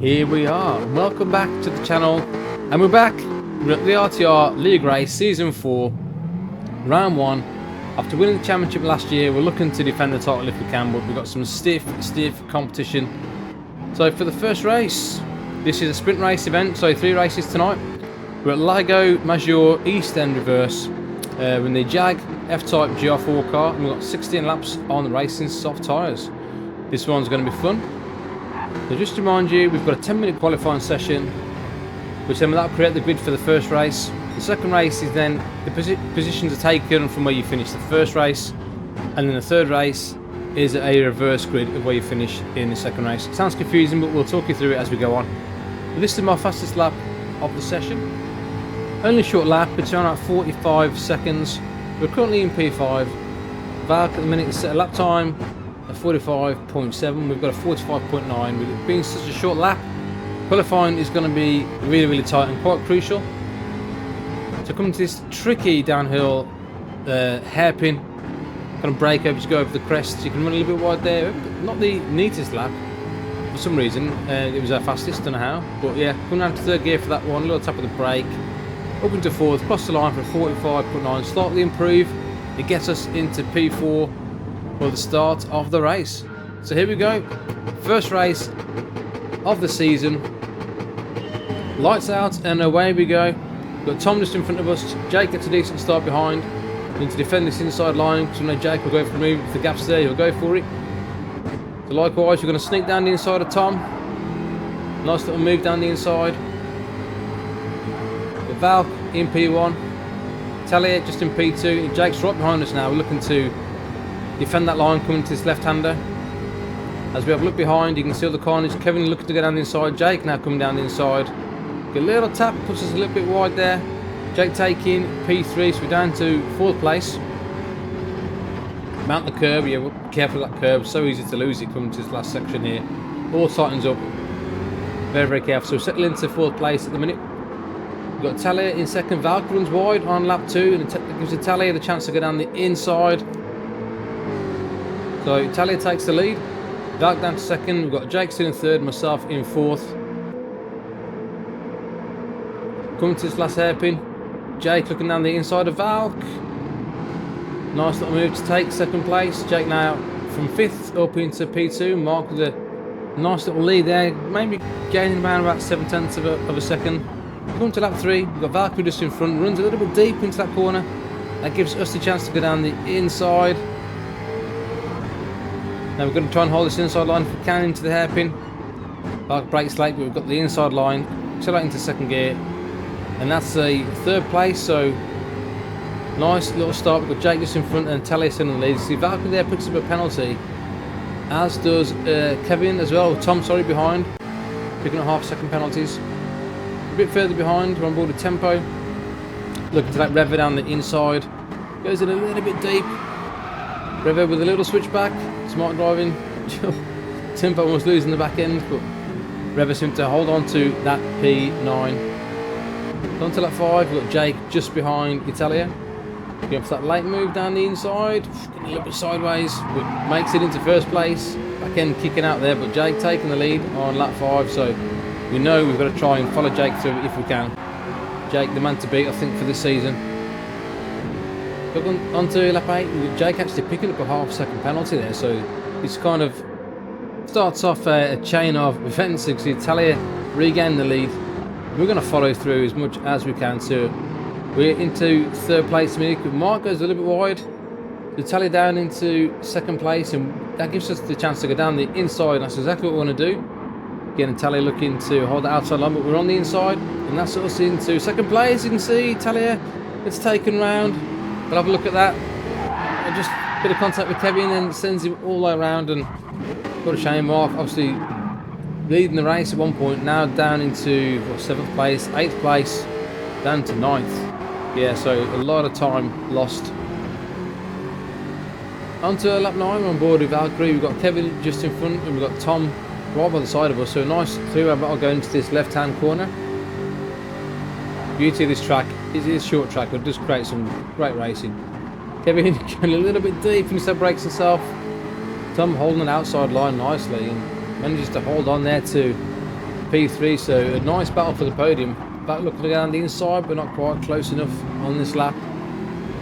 Here we are. Welcome back to the channel, and we're back. We're at the RTR League Race Season 4, Round 1. After winning the championship last year, we're looking to defend the title if we can, but we've got some stiff competition. So for the first race, this is a sprint race event, so 3 races tonight. We're at Lago Maggiore East End Reverse. We're in the Jag F-Type GR4 car, and we've got 16 laps on the racing soft tyres. This one's going to be fun. So just to remind you, we've got a 10-minute qualifying session, which then will create the grid for the first race. The second race is then the positions are taken from where you finish the first race, and then the third race is a reverse grid of where you finish in the second race. It sounds confusing, but we'll talk you through it as we go on. But this is my fastest lap of the session. Only a short lap, it's around at 45 seconds. We're currently in P5. Valk at the minute is set a lap time at 45.7. We've got a 45.9. With it being such a short lap, qualifying is going to be really tight and quite crucial. So coming to this tricky downhill hairpin kind of break over to go over the crest, you can run a little bit wide there. Not the neatest lap for some reason. It was our fastest, don't know how, but yeah, coming down to third gear for that one, a little tap of the brake, up into fourth, cross the line for 45.9, slightly improve. It gets us into P4 for the start of the race. So here we go, first race of the season. Lights out and away we go. We've got Tom just in front of us. Jake gets a decent start behind. We need to defend this inside line because we know Jake will go for the move. If the gap's there, he'll go for it. So likewise, we're going to sneak down the inside of Tom. Nice little move down the inside. The Valk in P1. Talia just in P2. Jake's right behind us now. We're looking to defend that line coming to this left-hander. As we have a look behind, you can see all the carnage. Kevin looking to go down the inside. Jake now coming down the inside. Get a little tap, puts us a little bit wide there. Jake taking P3, so we're down to 4th place. Mount the curb, yeah, be careful of that curb. So easy to lose it coming to this last section here. All tightens up. Very careful. So we're settling into 4th place at the minute. We've got Talia in second. Valk runs wide on lap 2, and it gives Talia the chance to go down the inside. So Talia takes the lead. Valk down to second. We've got Jake still in third, myself in 4th. Coming to this last hairpin. Jake looking down the inside of Valk. Nice little move to take second place. Jake now from 5th up into P2. Mark with a nice little lead there. Maybe gaining around about 7/10 of a second. Come to lap 3. We've got Valkyrie just in front. Runs a little bit deep into that corner. That gives us the chance to go down the inside. Now we're going to try and hold this inside line if we can into the hairpin. Valk brakes late, but we've got the inside line. Accelerate into second gear. And that's a 3rd place, so nice little start. We've got Jake just in front and Talis in the lead. See, Valkyrie there picks up a penalty, as does Kevin as well. Tom, sorry, behind, picking up half-second penalties. A bit further behind, we're on board with Tempo. Looking to let Reva down the inside. Goes in a little bit deep. Reva with a little switchback. Smart driving. Tempo almost losing the back end, but Reva seemed to hold on to that P9. On to lap 5, we've got Jake just behind Italia. Going for that late move down the inside. Getting a little bit sideways, but makes it into 1st place. Back end kicking out there, but Jake taking the lead on lap 5, so we know we've got to try and follow Jake through if we can. Jake, the man to beat, I think, for this season. On to lap 8, with Jake actually picking up a half-second penalty there, so it's kind of starts off a chain of events. You see Italia regain the lead. We're going to follow through as much as we can. So we're into 3rd place. Mark goes a little bit wide. We tally down into 2nd place, and that gives us the chance to go down the inside. That's exactly what we want to do. Again, Talia looking to hold the outside line, but we're on the inside, and that's sort of into 2nd place. You can see Talia gets taken round. We'll have a look at that. I just a bit of contact with Kevin and sends him all the way around, and what a shame. Mark obviously leading the race at one point, now down into 7th place, 8th place, down to 9th. Yeah, so a lot of time lost. On to lap 9, we're on board with Valkyrie. We've got Kevin just in front, and we've got Tom right by the side of us. So a nice 3-way battle going into this left-hand corner. Beauty of this track is it is short track, but it does create some great racing. Kevin going a little bit deep, and he still breaks himself. Tom holding an outside line nicely, and manages to hold on there to P3, so a nice battle for the podium. Back looking down the inside, but not quite close enough on this lap.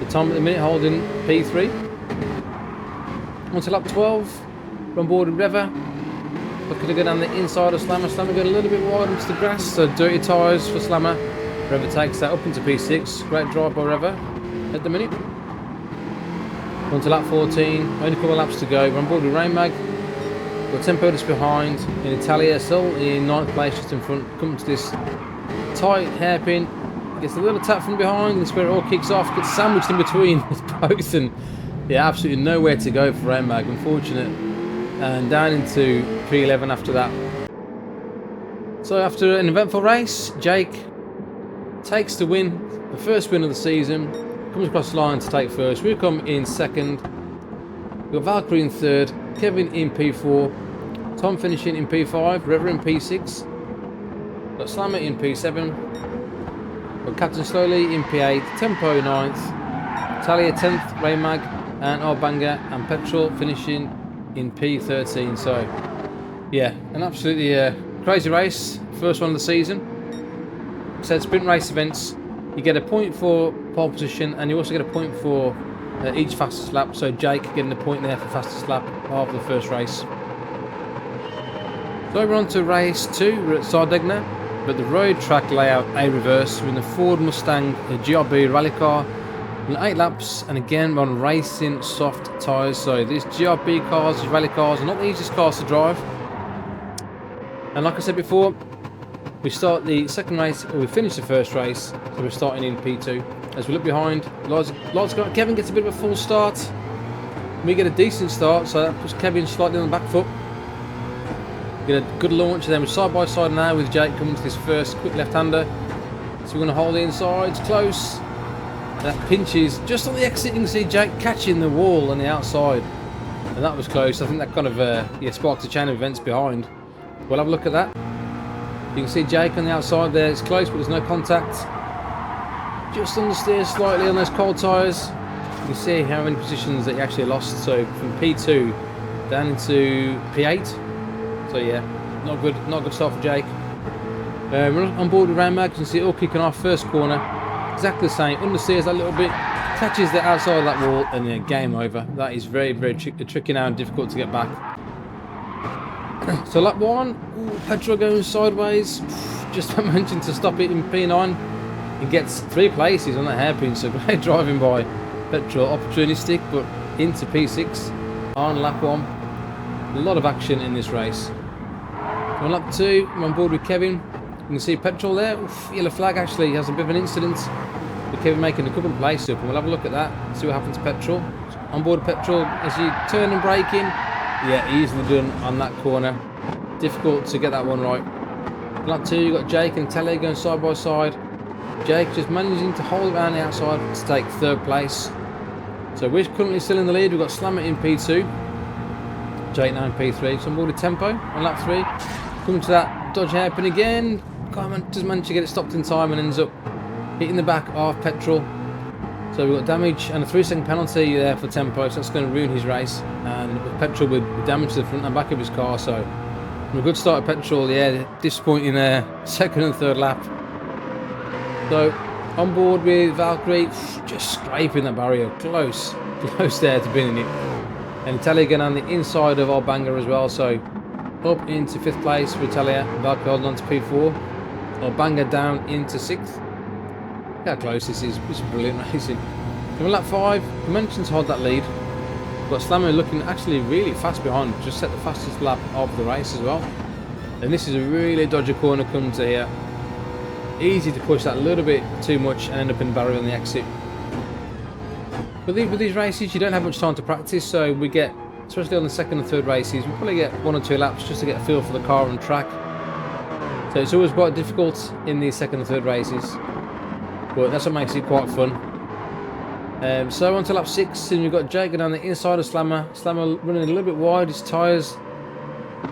The time at the minute holding P3. On to lap 12, we're on board with Reva. Looking to go down the inside of Slammer. Slammer going a little bit wide into the grass, so dirty tyres for Slammer. Reva takes that up into P6. Great drive by Reva at the minute. On to lap 14, only a couple of laps to go. We're on board with Rainmag. Got Tempo just behind. In Italia, still in 9th place, just in front. Coming to this tight hairpin. Gets a little tap from behind, and that's where it all kicks off. Gets sandwiched in between his posts, and yeah, absolutely nowhere to go for Rainmag. Unfortunate. And down into P11 after that. So after an eventful race, Jake takes the win, the first win of the season. Comes across the line to take first. We come in second. We've got Valkyrie in third, Kevin in P4, Tom finishing in P5, Reva in P6, got Slammer in P7, got Captain Slowly in P8, Tempo 9th, Talia 10th, Raymag, and Arbanger and Petrol finishing in P13. So yeah, an absolutely crazy race, first one of the season. Said sprint race events, you get a point for pole position, and you also get a point for each fastest lap. So Jake getting a point there for fastest lap of the first race. So we're on to race 2. We're at Sardegna, but the road track layout A reverse. We're in the Ford Mustang GRB rally car. In 8 laps, and again we're on racing soft tyres. So these GRB cars, these rally cars, are not the easiest cars to drive. And like I said before, we start the second race, or we finish the first race, so we're starting in P2. As we look behind, Kevin gets a bit of a full start. We get a decent start, so that puts Kevin slightly on the back foot. Get a good launch, and then we're side by side now with Jake coming to this first quick left-hander. So we're going to hold the insides close. That pinches just on the exit. You can see Jake catching the wall on the outside, and that was close. I think that kind of sparked a chain of events behind. We'll have a look at that. You can see Jake on the outside there. It's close, but there's no contact. Just understeer slightly on those cold tyres. You can see how many positions that he actually lost. So from P2 down into P8. So yeah, not good start for Jake. We're on board with Rainmag. You can see it all kicking off first corner. Exactly the same. Understeers that little bit, catches the outside of that wall, and yeah, game over. That is very, very tricky now and difficult to get back. So lap 1, Petrol going sideways. Just mentioned to stop it in P9. He gets 3 places on that hairpin, so great driving by Petrol. Opportunistic, but into P6 on lap 1. A lot of action in this race. On lap 2, I'm on board with Kevin. You can see Petrol there. Yellow flag actually has a bit of an incident. But Kevin making a couple of places up, and we'll have a look at that. See what happened to Petrol. On board Petrol as you turn and brake in. Yeah, easily done on that corner. Difficult to get that one right. Lap 2, you've got Jake and Telly going side by side. Jake just managing to hold around the outside to take 3rd place. So we're currently still in the lead. We've got Slammer in P2. Jake now in P3. So on board with Tempo on lap 3. Coming to that dodge hairpin again. Can't just manage to get it stopped in time, and ends up hitting the back of Petrol. So we've got damage and a 3-second penalty there for Tempo, so that's going to ruin his race. And Petrol with damage to the front and back of his car. So a good start at Petrol, yeah, disappointing 2nd and 3rd lap. So on board with Valkyrie, just scraping that barrier, close there to being in it. And Italia going on the inside of Arbanger as well, so up into 5th place for Italia. Valkyrie holding on to P4. Arbanger down into 6th. Look how close this is. It's brilliant racing. On lap 5, Dimensions hold that lead. We've got Slammer looking actually really fast behind, just set the fastest lap of the race as well. And this is a really dodgy corner coming to here. Easy to push that a little bit too much and end up in the barrier on the exit. But with these races, you don't have much time to practice, so we get, especially on the 2nd and 3rd races, we probably get 1 or 2 laps just to get a feel for the car and track. So it's always quite difficult in these 2nd and 3rd races, but that's what makes it quite fun. So on to lap 6, and we've got Jake down the inside of Slammer. Slammer running a little bit wide, his tyres.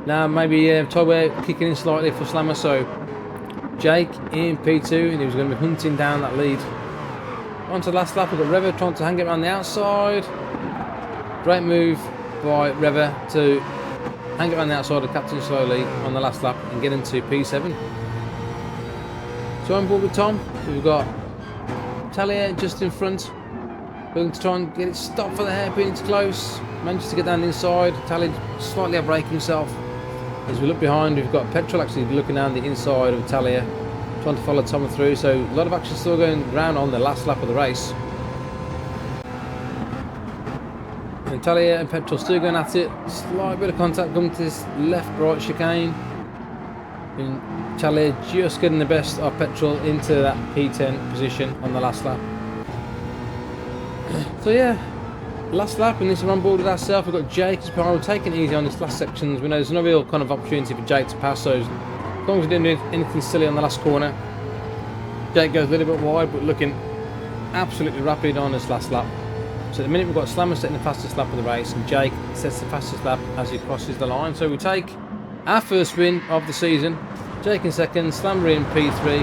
Now maybe tyre wear kicking in slightly for Slammer, so Jake in P2, and he was going to be hunting down that lead. On to the last lap, we've got Reva trying to hang it around the outside. Great move by Reva to hang around the outside of Captain slowly on the last lap and get into P7. So I'm board with Tom. We've got Talia just in front. Going to try and get it stopped for the hairpin. It's close. Manages to get down the inside. Talia slightly outbraking himself. As we look behind, we've got Petrol actually looking down the inside of Talia, trying to follow Tom through. So a lot of action still going around on the last lap of the race. And Talia and Petrol still going at it. Slight bit of contact coming to this left-right chicane. And Talia just getting the best of Petrol into that P10 position on the last lap. So yeah, last lap, and this is on board with ourselves. We've got Jake as behind. We're taking it easy on this last sections. We know there's no real kind of opportunity for Jake to pass, so as long as we didn't do anything silly on the last corner. Jake goes a little bit wide, but looking absolutely rapid on this last lap. So at the minute we've got Slammer setting the fastest lap of the race, and Jake sets the fastest lap as he crosses the line. So we take our first win of the season. Jake in second, Slammer in P3,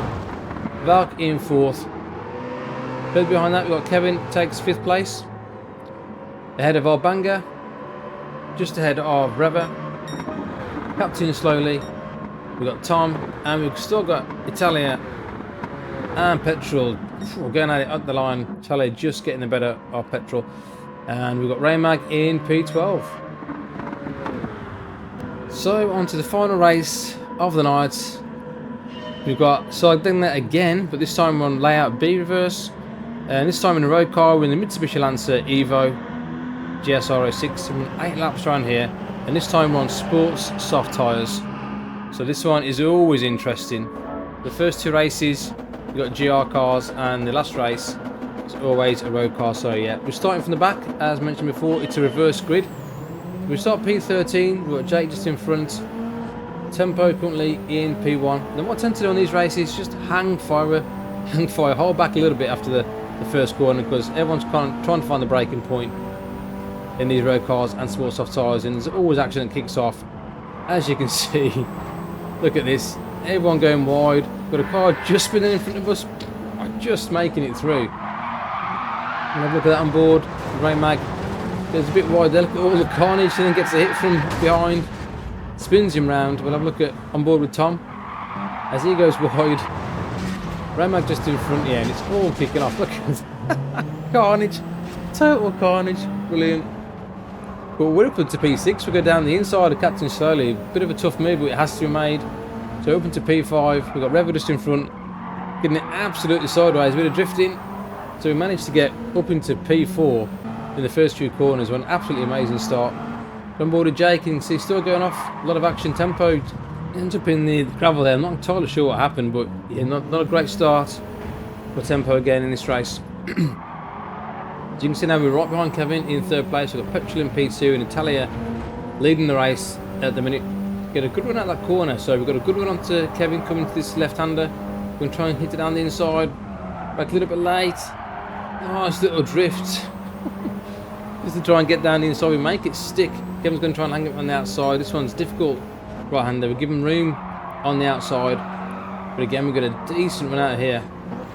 Valk in fourth. Further behind that, we've got Kevin takes 5th place. Ahead of our Banger, just ahead of Reva. Captain slowly. We've got Tom, and we've still got Italia and Petrol. We're going at it up the line. Italia just getting the better of Petrol. And we've got Raymag in P12. So on to the final race of the night. We've got Sardinia again, but this time we're on layout B reverse. And this time in a road car, we're in the Mitsubishi Lancer Evo GSR 06, 8 laps around here, and this time we're on sports soft tyres. So this one is always interesting. The first 2 races we've got GR cars, and the last race is always a road car. So yeah, we're starting from the back. As mentioned before, it's a reverse grid. We start P13, we've got Jake just in front, Tempo currently in P1. Then what I tend to do on these races is just hang fire, hold back a little bit after the first corner, because everyone's kind of trying to find the braking point in these road cars and sports soft tyres, and there's always action that kicks off. As you can see, look at this, everyone going wide. Got a car just spinning in front of us, just making it through. And have a look at that on board. Raymag goes a bit wide there. Look at all the carnage, and then gets a hit from behind, spins him round. We'll have a look at on board with Tom as he goes wide. Raymag just in front, yeah, and it's all kicking off. Look at carnage, total carnage, brilliant. But we're up to P6. We go down the inside of Captain slowly. Bit of a tough move, but it has to be made. So open to P5. We've got Reva just in front, getting it absolutely sideways, a bit of drifting. So we managed to get up into P4 in the first few corners. One absolutely amazing start. On board with Jake, and see still going off. A lot of action. Tempo ends up in the gravel there. I'm not entirely sure what happened, but yeah, not a great start for Tempo again in this race. As you can see now, we're right behind Kevin in 3rd place. We've got Petrol in P2 and Italia leading the race at the minute. Get a good run out that corner, so we've got a good run onto Kevin coming to this left-hander. We're going to try and hit it down the inside. Back a little bit late. Nice little drift. Just to try and get down the inside. We make it stick. Kevin's going to try and hang it on the outside. This one's difficult. Right-hander. We give him room on the outside. But again, we've got a decent run out of here.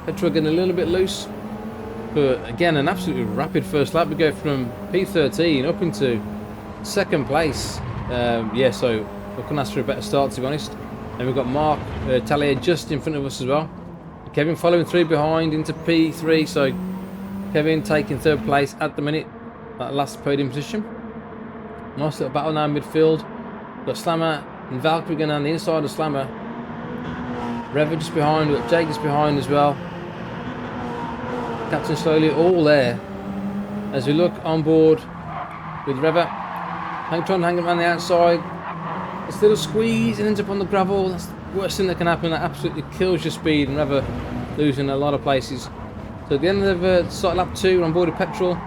Petrol getting a little bit loose. But again, an absolutely rapid first lap. We go from P13 up into 2nd place. Yeah, so we couldn't ask for a better start, to be honest. And we've got Mark Talia just in front of us as well. Kevin following through behind into P3. So Kevin taking 3rd place at the minute. That last podium position. Nice little battle now in midfield. We've got Slammer and Valkyrie going down the inside of Slammer. Reva just behind. We've got Jake just behind as well. Captain slowly, all there. As we look on board with Reva. Trying to hang him around the outside. This little squeeze and ends up on the gravel. That's the worst thing that can happen. That absolutely kills your speed, and Reva losing a lot of places. So at the end of start lap 2, we're on board with Petrol.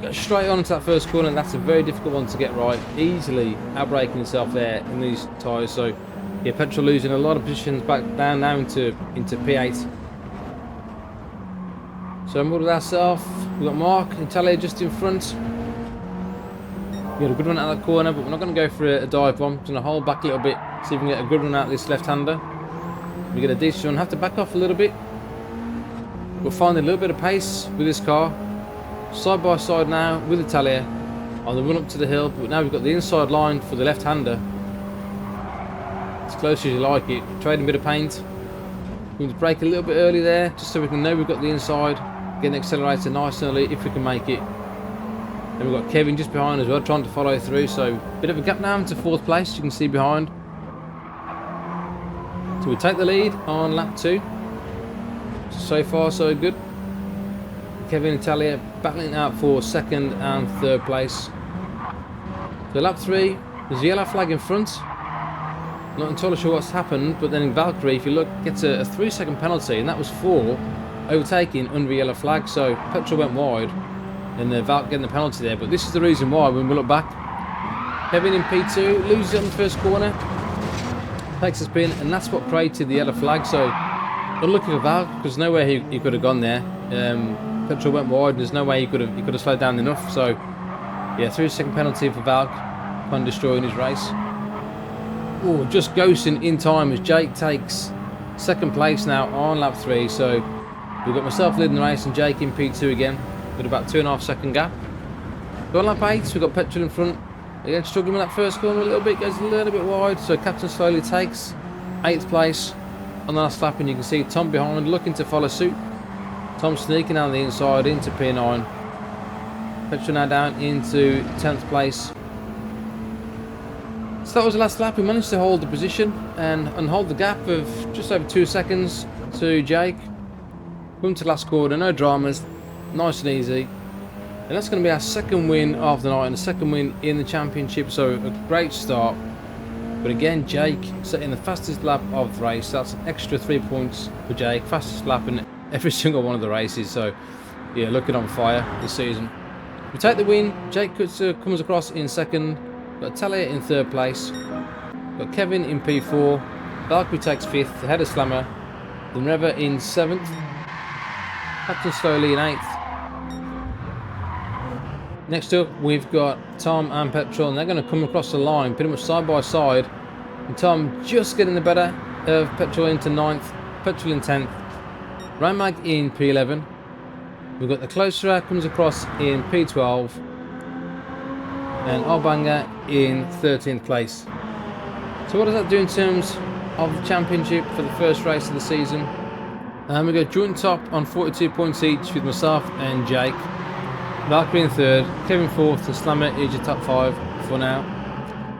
Go straight on into that first corner. That's a very difficult one to get right. Easily outbraking himself there in these tyres. So yeah, Petrol losing a lot of positions back down now into P8. So I'm with ourselves. We've got Mark and Talia just in front. We had a good run out of that corner, but we're not going to go for a dive bomb. We're going to hold back a little bit, see if we can get a good run out of this left-hander. We get a decent run, have to back off a little bit. We'll find a little bit of pace with this car. Side by side now with Italia. on the run up to the hill, but now we've got the inside line for the left-hander. As close as you like it. Trading a bit of paint. We need to brake a little bit early there, just so we can know we've got the inside. Get the accelerator nice and early if we can make it. Then we've got Kevin just behind as well, trying to follow through. So bit of a gap now into 4th place, you can see behind. So we take the lead on lap 2. So far so good. Kevin and Talia battling it out for 2nd and 3rd place. So lap 3, there's a yellow flag in front. Not entirely sure what's happened, but then in Valkyrie, if you look, gets a 3-second penalty, and that was for overtaking under a yellow flag. So petrol went wide, and Valk getting the penalty there. But this is the reason why when we look back. Kevin in P2 loses it on the first corner, takes a spin, and that's what created the yellow flag. So unlucky for Valk, because no way he could have gone there. Petrol went wide, and there's no way he could have slowed down enough. So yeah, 3-second penalty for Valk, kind of destroying his race. Oh, just ghosting in time as Jake takes 2nd place now on lap 3. So we've got myself leading the race and Jake in P2 again with about 2.5-second gap. So on lap 8, we've got Petrol in front. Again, struggling with that first corner a little bit, goes a little bit wide. So Captain slowly takes 8th place on the last lap, and you can see Tom behind looking to follow suit. Tom sneaking down the inside into P9. Petrol now down into 10th place. So that was the last lap. We managed to hold the position and hold the gap of just over 2 seconds to Jake. Come to the last corner, no dramas, nice and easy. And that's going to be our 2nd win of the night and the 2nd win in the championship. So a great start. But again, Jake setting the fastest lap of the race. That's an extra 3 points for Jake. Fastest lap in every single one of the races. So yeah, looking on fire this season. We take the win. Jake comes across in 2nd. Got Talia in 3rd place. Got Kevin in P4. Valkyrie takes 5th. Ahead of Slammer. Then Reva in 7th. Captain slowly in 8th. Next up, we've got Tom and Petrol, and they're going to come across the line pretty much side by side. And Tom just getting the better of Petrol into 9th. Petrol in 10th. Ramag in P11. We've got the Closer comes across in P12. And Albanga in 13th place. So what does that do in terms of the championship for the first race of the season? We go joint top on 42 points each with myself and Jake. Valkyrie in 3rd, Kevin 4th, and Slammer is your top 5 for now.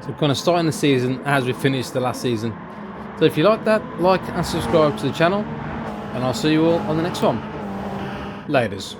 So we're kind of starting the season as we finished the last season. So if you like that, like and subscribe to the channel, and I'll see you all on the next one. Laters.